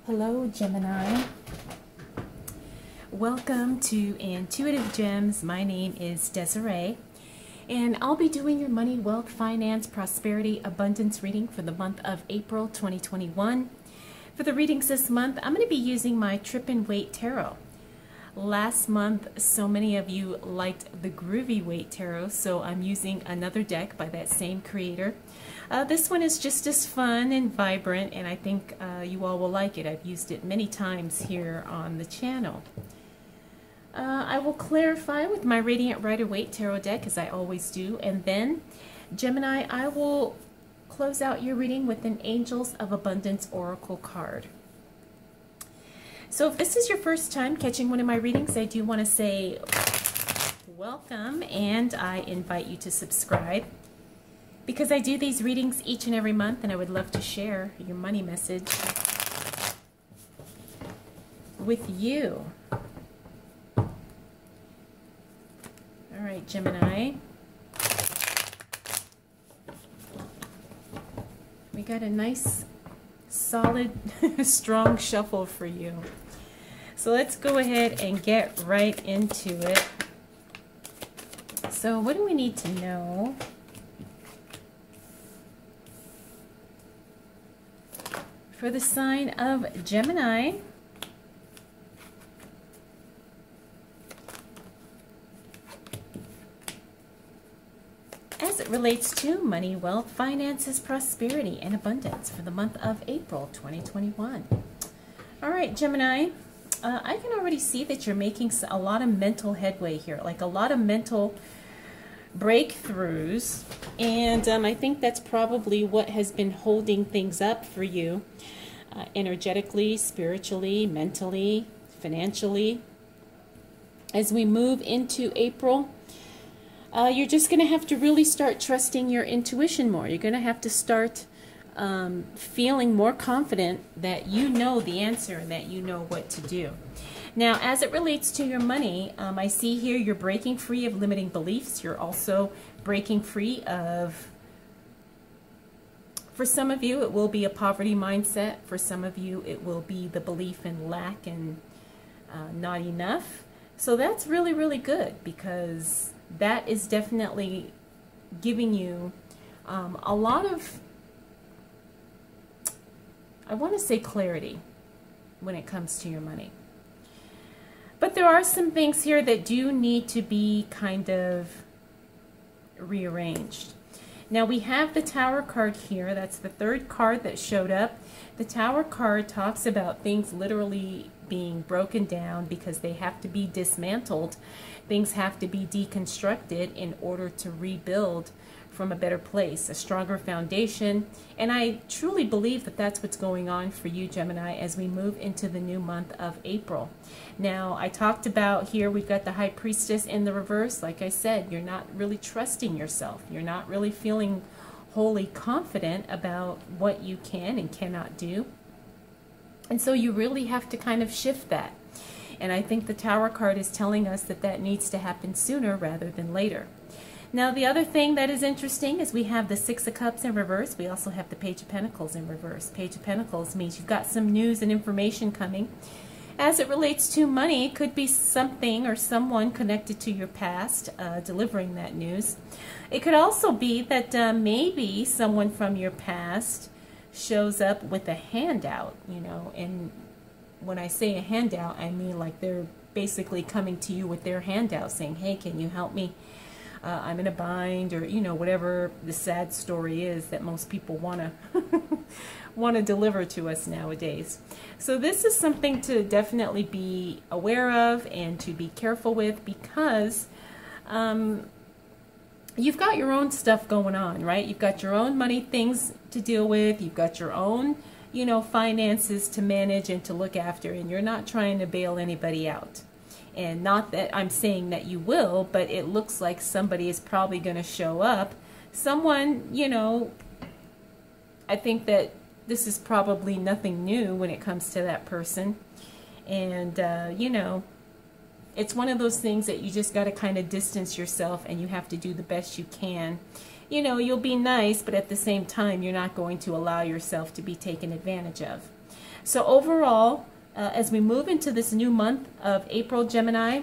Hello, Gemini. Welcome to Intuitive Gems. My name is Desiree, and I'll be doing your money, wealth, finance, prosperity, abundance reading for the month of April 2021. For the readings this month, I'm going to be using my Trippin Waite Tarot. Last month, so many of you liked the groovy Waite Tarot, so I'm using another deck by that same creator. This one is just as fun and vibrant, and I think you all will like it. I've used it many times here on the channel. I will clarify with my Radiant Rider-Waite Tarot deck, as I always do, and then, Gemini, I will close out your reading with an Angels of Abundance Oracle card. So if this is your first time catching one of my readings, I do want to say welcome, and I invite you to subscribe, because I do these readings each and every month, and I would love to share your money message with you. All right, Gemini. We got a nice, solid, strong shuffle for you. So let's go ahead and get right into it. So what do we need to know? For the sign of Gemini, as it relates to money, wealth, finances, prosperity, and abundance for the month of April 2021. All right, Gemini, I can already see that you're making a lot of mental headway here, like a lot of mental breakthroughs, and I think that's probably what has been holding things up for you energetically, spiritually, mentally, financially. As we move into April, you're just going to have to really start trusting your intuition more. You're going to have to start feeling more confident that you know the answer and that you know what to do. Now, as it relates to your money, I see here you're breaking free of limiting beliefs. You're also breaking free of, for some of you, it will be a poverty mindset. For some of you, it will be the belief in lack and not enough. So that's really, really good, because that is definitely giving you a lot of, I want to say, clarity when it comes to your money. But there are some things here that do need to be kind of rearranged. Now we have the Tower card here. That's the third card that showed up. The Tower card talks about things literally being broken down because they have to be dismantled. Things have to be deconstructed in order to rebuild from a better place, a stronger foundation. And I truly believe that that's what's going on for you, Gemini, as we move into the new month of April. Now, I talked about here, we've got the High Priestess in the reverse. Like I said, you're not really trusting yourself. You're not really feeling wholly confident about what you can and cannot do. And so you really have to kind of shift that. And I think the Tower card is telling us that that needs to happen sooner rather than later. Now, the other thing that is interesting is we have the Six of Cups in reverse. We also have the Page of Pentacles in reverse. Page of Pentacles means you've got some news and information coming. As it relates to money, it could be something or someone connected to your past delivering that news. It could also be that maybe someone from your past shows up with a handout, you know, and when I say a handout, I mean like they're basically coming to you with their handout saying, hey, can you help me? I'm in a bind, or, you know, whatever the sad story is that most people want to deliver to us nowadays. So this is something to definitely be aware of and to be careful with, because you've got your own stuff going on, right? You've got your own money things to deal with. You've got your own, you know, finances to manage and to look after, and you're not trying to bail anybody out. And not that I'm saying that you will, but it looks like somebody is probably going to show up. Someone, you know, I think that this is probably nothing new when it comes to that person. And, you know, it's one of those things that you just got to kind of distance yourself, and you have to do the best you can you know, you'll be nice, but at the same time, you're not going to allow yourself to be taken advantage of. So overall, as we move into this new month of April, Gemini,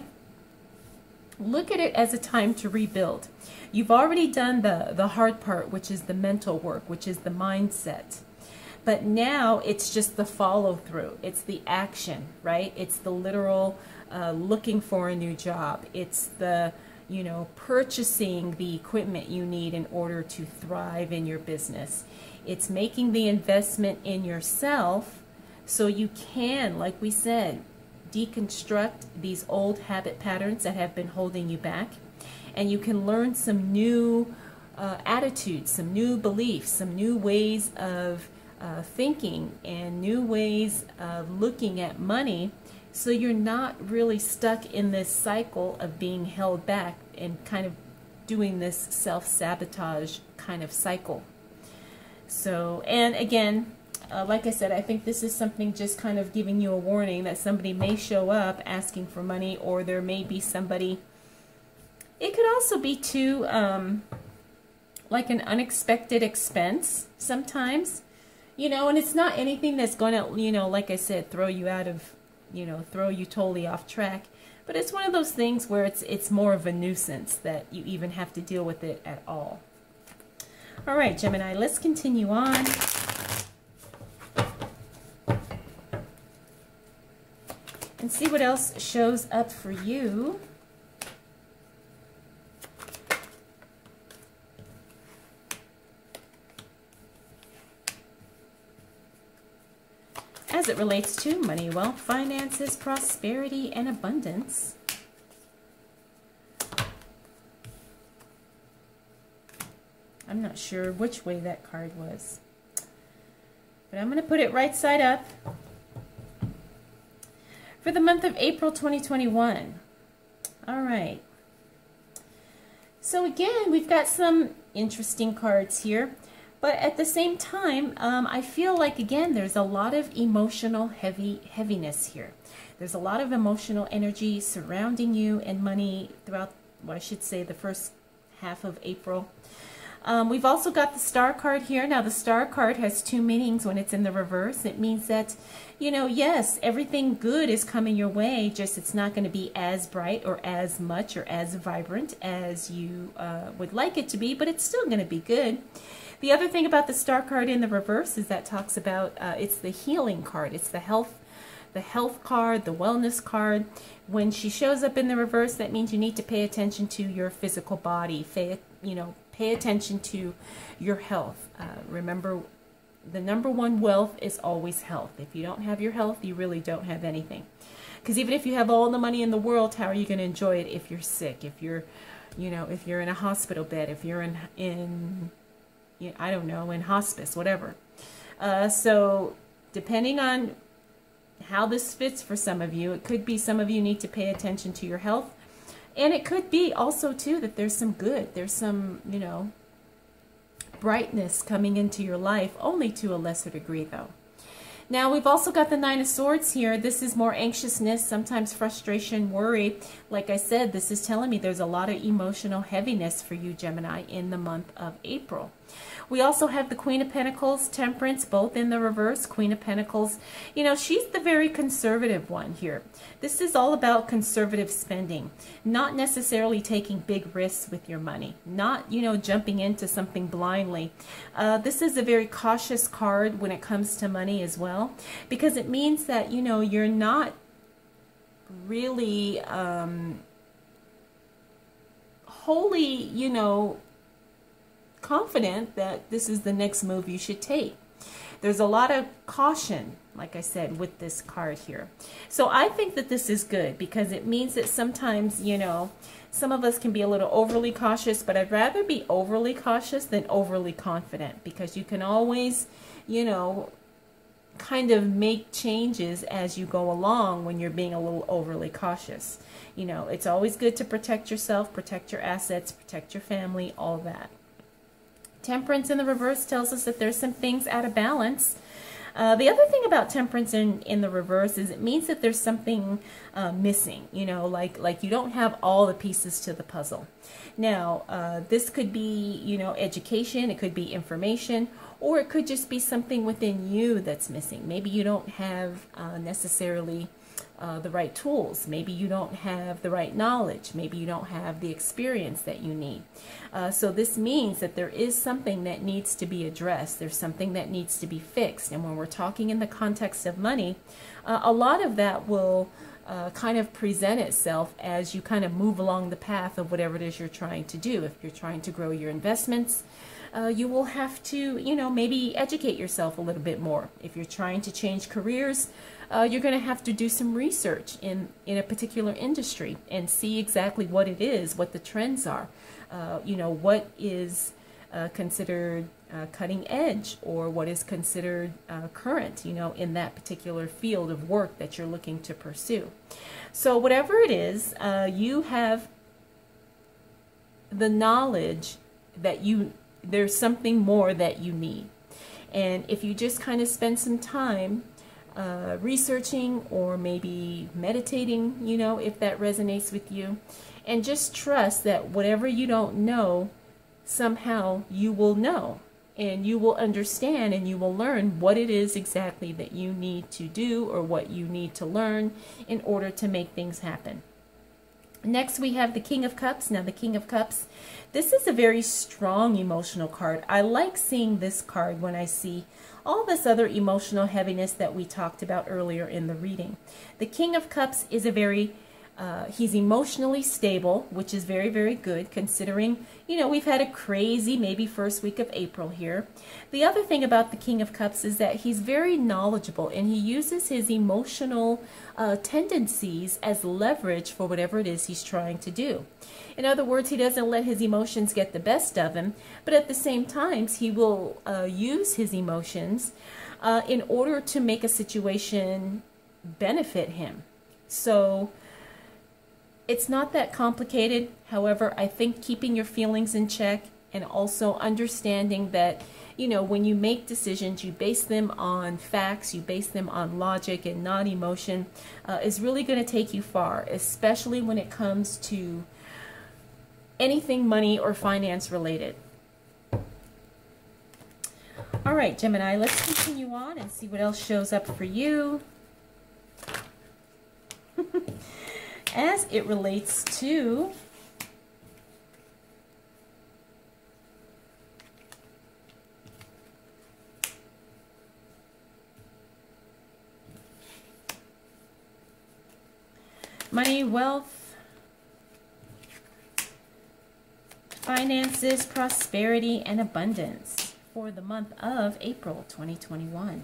look at it as a time to rebuild. You've already done the hard part, which is the mental work, which is the mindset. But now it's just the follow through. It's the action, right? It's the literal looking for a new job. It's the, you know, purchasing the equipment you need in order to thrive in your business. It's making the investment in yourself so you can, like we said, deconstruct these old habit patterns that have been holding you back. And you can learn some new attitudes, some new beliefs, some new ways of thinking and new ways of looking at money, so you're not really stuck in this cycle of being held back and kind of doing this self-sabotage kind of cycle. So, and again, like I said, I think this is something just kind of giving you a warning that somebody may show up asking for money, or there may be somebody, it could also be too like an unexpected expense sometimes. You know, and it's not anything that's going to, you know, like I said, throw you out of, you know, throw you totally off track. But it's one of those things where it's more of a nuisance that you even have to deal with it at all. All right, Gemini, let's continue on. And see what else shows up for you. As it relates to money, wealth, finances, prosperity, and abundance. I'm not sure which way that card was, but I'm going to put it right side up. For the month of April 2021. All right. So again, we've got some interesting cards here. But at the same time, I feel like, again, there's a lot of emotional heaviness here. There's a lot of emotional energy surrounding you and money throughout, well, I should say, the first half of April. We've also got the Star card here. Now, the Star card has two meanings when it's in the reverse. It means that, you know, yes, everything good is coming your way, just it's not going to be as bright or as much or as vibrant as you would like it to be, but it's still going to be good. The other thing about the Star card in the reverse is that talks about, it's the healing card. It's the health card, the wellness card. When she shows up in the reverse, that means you need to pay attention to your physical body. Pay attention to your health. Remember, the number one wealth is always health. If you don't have your health, you really don't have anything. Because even if you have all the money in the world, how are you going to enjoy it if you're sick? If you're, you know, if you're in a hospital bed, if you're in I don't know, in hospice, whatever. So depending on how this fits for some of you, it could be some of you need to pay attention to your health. And it could be also, too, that there's some good. There's some, you know, brightness coming into your life, only to a lesser degree, though. Now, we've also got the Nine of Swords here. This is more anxiousness, sometimes frustration, worry. Like I said, this is telling me there's a lot of emotional heaviness for you, Gemini, in the month of April. We also have the Queen of Pentacles, Temperance, both in the reverse. Queen of Pentacles, you know, she's the very conservative one here. This is all about conservative spending, not necessarily taking big risks with your money, not, you know, jumping into something blindly. This is a very cautious card when it comes to money as well, because it means that, you know, you're not really wholly, you know, confident that this is the next move you should take. There's a lot of caution, like I said, with this card here. So I think that this is good because it means that sometimes, you know, some of us can be a little overly cautious, but I'd rather be overly cautious than overly confident, because you can always, you know, kind of make changes as you go along when you're being a little overly cautious. You know, it's always good to protect yourself, protect your assets, protect your family, all that. Temperance in the reverse tells us that there's some things out of balance. The other thing about temperance in the reverse is it means that there's something missing, you know, like you don't have all the pieces to the puzzle. Now, this could be, you know, education, it could be information, or it could just be something within you that's missing. Maybe you don't have necessarily the right tools. Maybe you don't have the right knowledge. Maybe you don't have the experience that you need. So this means that there is something that needs to be addressed. There's something that needs to be fixed. And when we're talking in the context of money, a lot of that will kind of present itself as you kind of move along the path of whatever it is you're trying to do. If you're trying to grow your investments, you will have to, you know, maybe educate yourself a little bit more. If you're trying to change careers, you're going to have to do some research in a particular industry and see exactly what it is, what the trends are, you know, what is considered cutting edge, or what is considered current, you know, in that particular field of work that you're looking to pursue. So whatever it is, you have the knowledge that there's something more that you need. And if you just kind of spend some time researching or maybe meditating, you know, if that resonates with you, and just trust that whatever you don't know, somehow you will know, and you will understand, and you will learn what it is exactly that you need to do, or what you need to learn in order to make things happen. Next, we have the King of Cups. Now, the King of Cups, this is a very strong emotional card. I like seeing this card when I see all this other emotional heaviness that we talked about earlier in the reading. The King of Cups is a very he's emotionally stable, which is very, very good considering, you know, we've had a crazy maybe first week of April here. The other thing about the King of Cups is that he's very knowledgeable, and he uses his emotional tendencies as leverage for whatever it is he's trying to do. In other words, he doesn't let his emotions get the best of him, but at the same time, he will use his emotions in order to make a situation benefit him. So it's not that complicated. However, I think keeping your feelings in check, and also understanding that, you know, when you make decisions, you base them on facts, you base them on logic and not emotion, is really going to take you far, especially when it comes to anything money or finance related. All right, Gemini, let's continue on and see what else shows up for you as it relates to money, wealth, finances, prosperity, and abundance for the month of April 2021.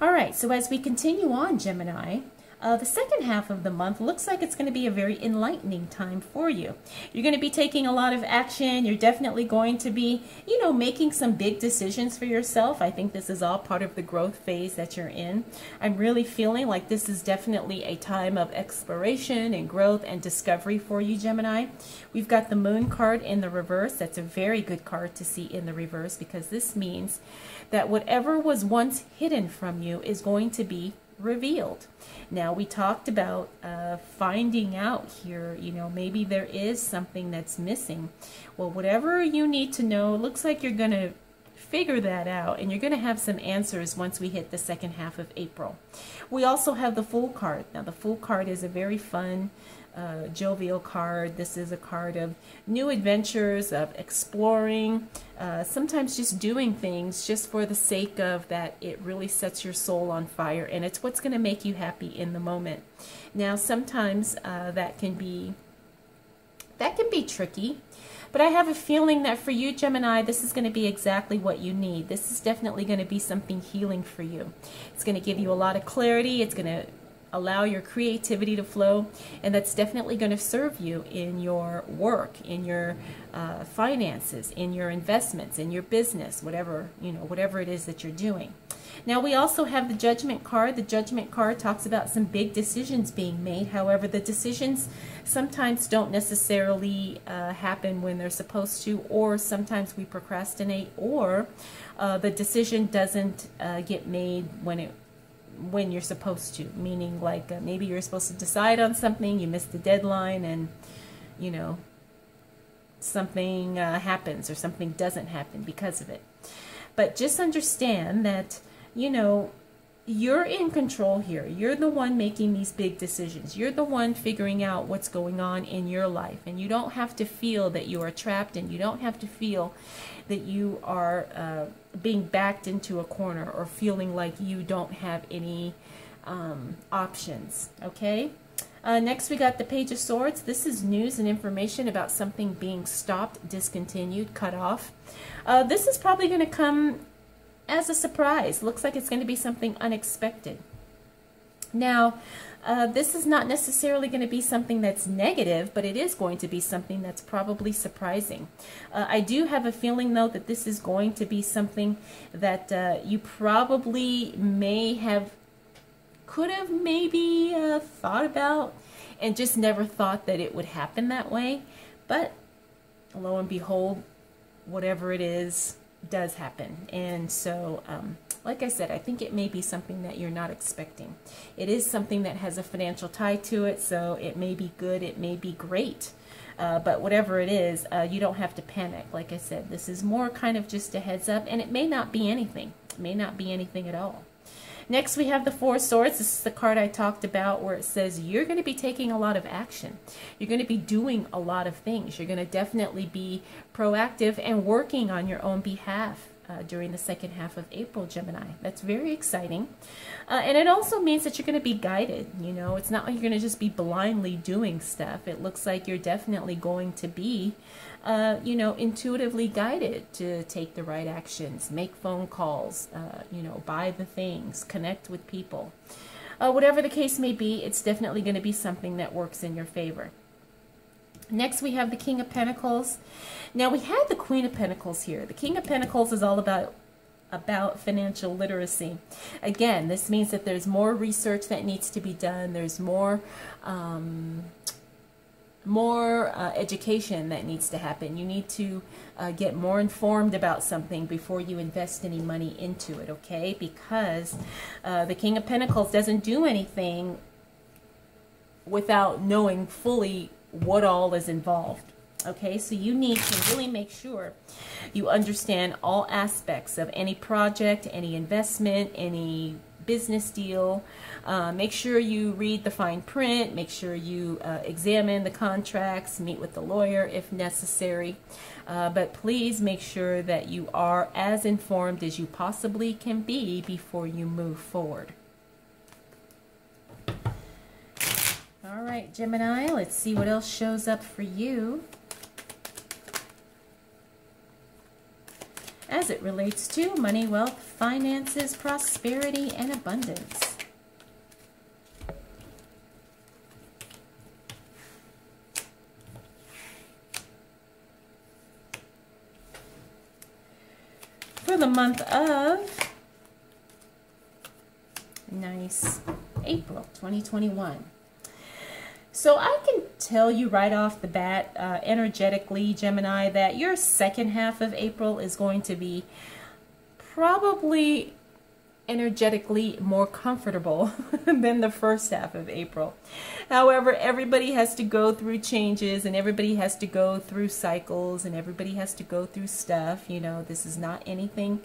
All right, so as we continue on, Gemini, the second half of the month looks like it's going to be a very enlightening time for you. You're going to be taking a lot of action. You're definitely going to be, you know, making some big decisions for yourself. I think this is all part of the growth phase that you're in. I'm really feeling like this is definitely a time of exploration and growth and discovery for you, Gemini. We've got the Moon card in the reverse. That's a very good card to see in the reverse, because this means that whatever was once hidden from you is going to be revealed. Now, we talked about finding out here, you know, maybe there is something that's missing. Well, whatever you need to know, looks like you're going to figure that out, and you're going to have some answers once we hit the second half of April. We also have the Fool card. Now, the Fool card is a very fun, jovial card. This is a card of new adventures, of exploring, sometimes just doing things just for the sake of that it really sets your soul on fire, and it's what's going to make you happy in the moment. Now, sometimes that can be tricky, but I have a feeling that for you, Gemini, this is going to be exactly what you need. This is definitely going to be something healing for you. It's going to give you a lot of clarity. It's going to allow your creativity to flow, and that's definitely going to serve you in your work, in your finances, in your investments, in your business, whatever, you know, whatever it is that you're doing. Now we also have the Judgment card. The Judgment card talks about some big decisions being made. However, the decisions sometimes don't necessarily happen when they're supposed to, or sometimes we procrastinate, or the decision doesn't get made when you're supposed to. Meaning, like maybe you're supposed to decide on something, you missed the deadline, and you know, something happens or something doesn't happen because of it. But just understand that, you know, you're in control here. You're the one making these big decisions. You're the one figuring out what's going on in your life. And you don't have to feel that you are trapped, and you don't have to feel that you are being backed into a corner or feeling like you don't have any options. Okay? Next, we got the Page of Swords. This is news and information about something being stopped, discontinued, cut off. This is probably going to come as a surprise. Looks like it's going to be something unexpected. Now, this is not necessarily going to be something that's negative, but it is going to be something that's probably surprising. I do have a feeling, though, that this is going to be something that you probably could have maybe thought about and just never thought that it would happen that way. But lo and behold, whatever it is does happen. And so, like I said, I think it may be something that you're not expecting. It is something that has a financial tie to it, so it may be good, it may be great. But whatever it is, you don't have to panic. Like I said, this is more kind of just a heads up, and it may not be anything. It may not be anything at all. Next, we have the Four Swords. This is the card I talked about, where it says you're going to be taking a lot of action. You're going to be doing a lot of things. You're going to definitely be proactive and working on your own behalf during the second half of April, Gemini. That's very exciting. And it also means that you're going to be guided. You know, it's not like you're going to just be blindly doing stuff. It looks like you're definitely going to be you know, intuitively guided to take the right actions, make phone calls, you know, buy the things, connect with people. Whatever the case may be, it's definitely going to be something that works in your favor. Next, we have the King of Pentacles. Now, we had the Queen of Pentacles here. The King of Pentacles is all about financial literacy. Again, this means that there's more research that needs to be done. There's more education that needs to happen. You need to get more informed about something before you invest any money into it, okay? Because the King of Pentacles doesn't do anything without knowing fully what all is involved. Okay, so you need to really make sure you understand all aspects of any project, any investment, any business deal. Make sure you read the fine print. Make sure you examine the contracts, meet with the lawyer if necessary. But please make sure that you are as informed as you possibly can be before you move forward. All right, Gemini, let's see what else shows up for you as it relates to money, wealth, finances, prosperity, and abundance. For the month of April 2021. So I can tell you right off the bat, energetically, Gemini, that your second half of April is going to be probably energetically more comfortable than the first half of April. However, everybody has to go through changes, and everybody has to go through cycles, and everybody has to go through stuff. You know, this is not anything,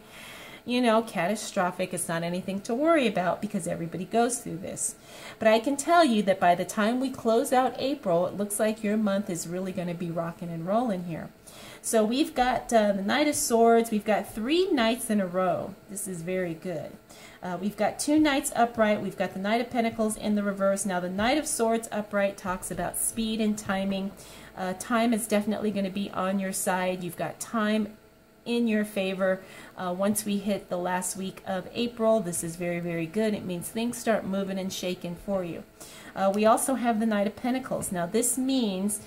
you know, catastrophic. It's not anything to worry about because everybody goes through this. But I can tell you that by the time we close out April, it looks like your month is really going to be rocking and rolling here. So we've got the Knight of Swords. We've got 3 Knights in a row. This is very good. We've got 2 Knights upright. We've got the Knight of Pentacles in the reverse. Now the Knight of Swords upright talks about speed and timing. Time is definitely going to be on your side. You've got time in your favor. Once we hit the last week of April, this is very, very good. It means things start moving and shaking for you. We also have the Knight of Pentacles. Now this means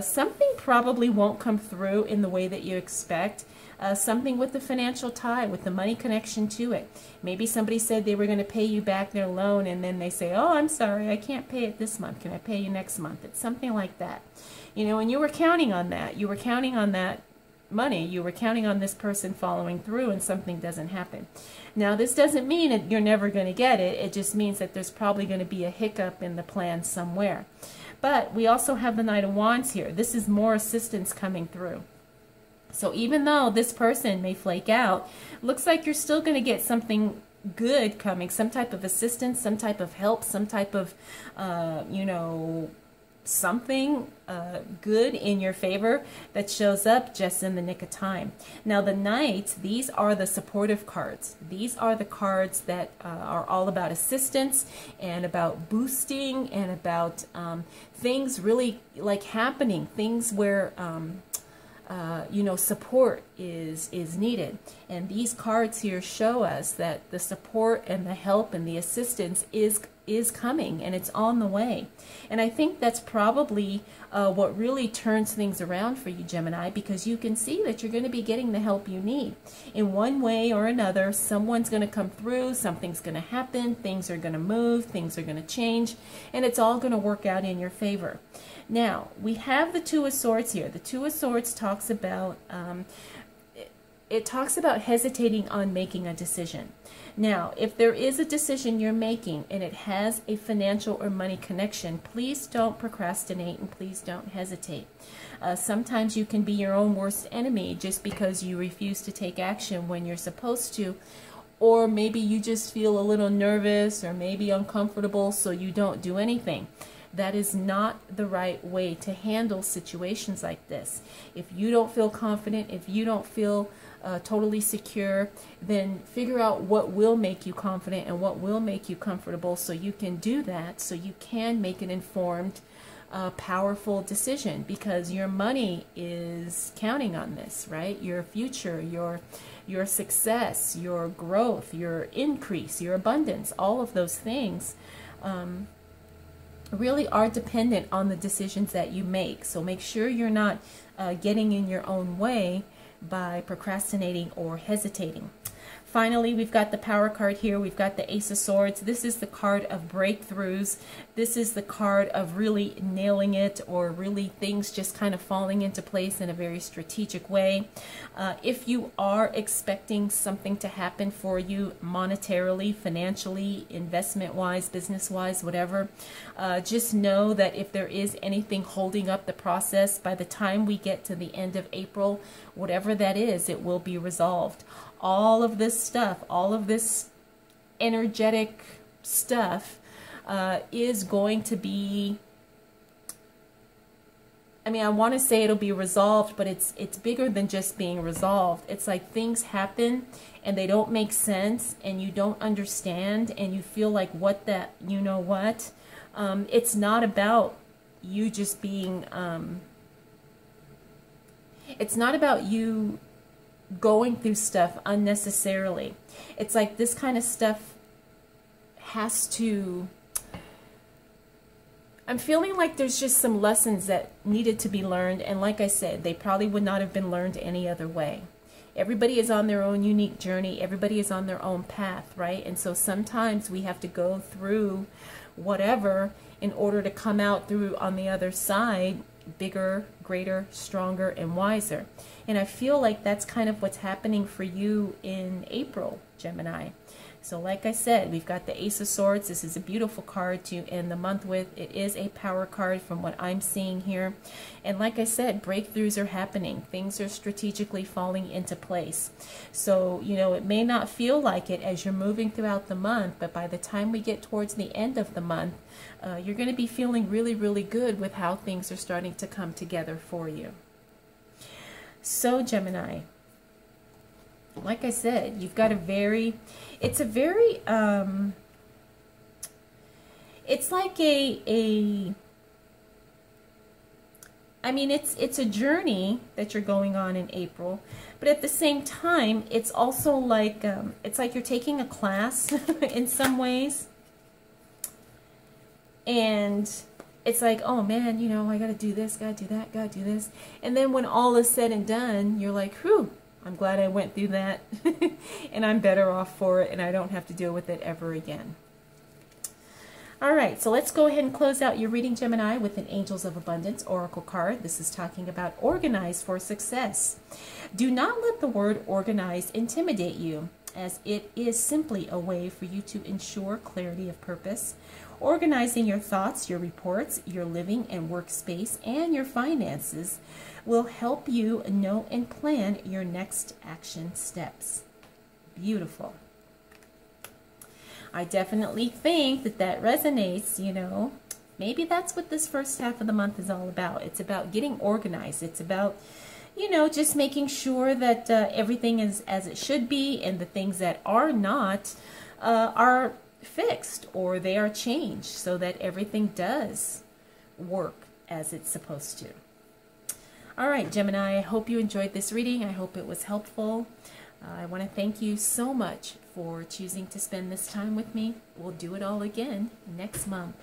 something probably won't come through in the way that you expect. Something with the financial tie, with the money connection to it. Maybe somebody said they were going to pay you back their loan, and then they say, oh, I'm sorry, I can't pay it this month. Can I pay you next month? It's something like that. You know, and you were counting on that. You were counting on that money. You were counting on this person following through, and something doesn't happen. Now, this doesn't mean that you're never going to get it. It just means that there's probably going to be a hiccup in the plan somewhere. But we also have the Knight of Wands here. This is more assistance coming through. So even though this person may flake out, looks like you're still going to get something good coming, some type of assistance, some type of help, some type of, you know, something good in your favor that shows up just in the nick of time. Now the Knights, these are the supportive cards. These are the cards that are all about assistance and about boosting and about things really like happening, things where you know, support is needed. And these cards here show us that the support and the help and the assistance is coming, and it's on the way. And I think that's probably what really turns things around for you, Gemini, because you can see that you're going to be getting the help you need. In one way or another, someone's going to come through, something's going to happen, things are going to move, things are going to change, and it's all going to work out in your favor. Now, we have the Two of Swords here. The Two of Swords talks about, it talks about hesitating on making a decision. Now, if there is a decision you're making and it has a financial or money connection, please don't procrastinate and please don't hesitate. Sometimes you can be your own worst enemy just because you refuse to take action when you're supposed to, or maybe you just feel a little nervous or maybe uncomfortable, so you don't do anything. That is not the right way to handle situations like this. If you don't feel confident, if you don't feel totally secure, then figure out what will make you confident and what will make you comfortable so you can do that, so you can make an informed, powerful decision, because your money is counting on this, right? Your future, your success, your growth, your increase, your abundance, all of those things really are dependent on the decisions that you make. So make sure you're not getting in your own way by procrastinating or hesitating. Finally, we've got the Power card here. We've got the Ace of Swords. This is the card of breakthroughs. This is the card of really nailing it, or really things just kind of falling into place in a very strategic way. If you are expecting something to happen for you monetarily, financially, investment-wise, business-wise, whatever, just know that if there is anything holding up the process, by the time we get to the end of April, whatever that is, it will be resolved. All of this stuff, all of this energetic stuff is going to be, I mean, I want to say it'll be resolved, but it's bigger than just being resolved. It's like things happen and they don't make sense and you don't understand and you feel like, what that, you know what? It's not about you just being, it's not about you going through stuff unnecessarily. It's like this kind of stuff has to, I'm feeling like there's just some lessons that needed to be learned, and like I said, they probably would not have been learned any other way. Everybody is on their own unique journey. Everybody is on their own path, right? And so sometimes we have to go through whatever in order to come out through on the other side bigger, greater, stronger, and wiser. And I feel like that's kind of what's happening for you in April, Gemini. So like I said, we've got the Ace of Swords. This is a beautiful card to end the month with. It is a power card from what I'm seeing here. And like I said, breakthroughs are happening. Things are strategically falling into place. So, you know, it may not feel like it as you're moving throughout the month, but by the time we get towards the end of the month, you're going to be feeling really, really good with how things are starting to come together for you. So, Gemini, like I said, you've got a very, it's a very, it's like I mean, it's a journey that you're going on in April, but at the same time, it's also like, it's like you're taking a class in some ways, and it's like, oh man, you know, I got to do this, got to do that, got to do this, and then when all is said and done, you're like, whew, I'm glad I went through that. And I'm better off for it, and I don't have to deal with it ever again. All right, so let's go ahead and close out your reading, Gemini, with an Angels of Abundance Oracle card. This is talking about organize for success. Do not let the word organize intimidate you, as it is simply a way for you to ensure clarity of purpose. Organizing your thoughts, your reports, your living and workspace, and your finances will help you know and plan your next action steps. Beautiful. I definitely think that that resonates, you know. Maybe that's what this first half of the month is all about. It's about getting organized. It's about, you know, just making sure that everything is as it should be, and the things that are not are fixed, or they are changed, so that everything does work as it's supposed to. All right, Gemini, I hope you enjoyed this reading. I hope it was helpful. I want to thank you so much for choosing to spend this time with me. We'll do it all again next month.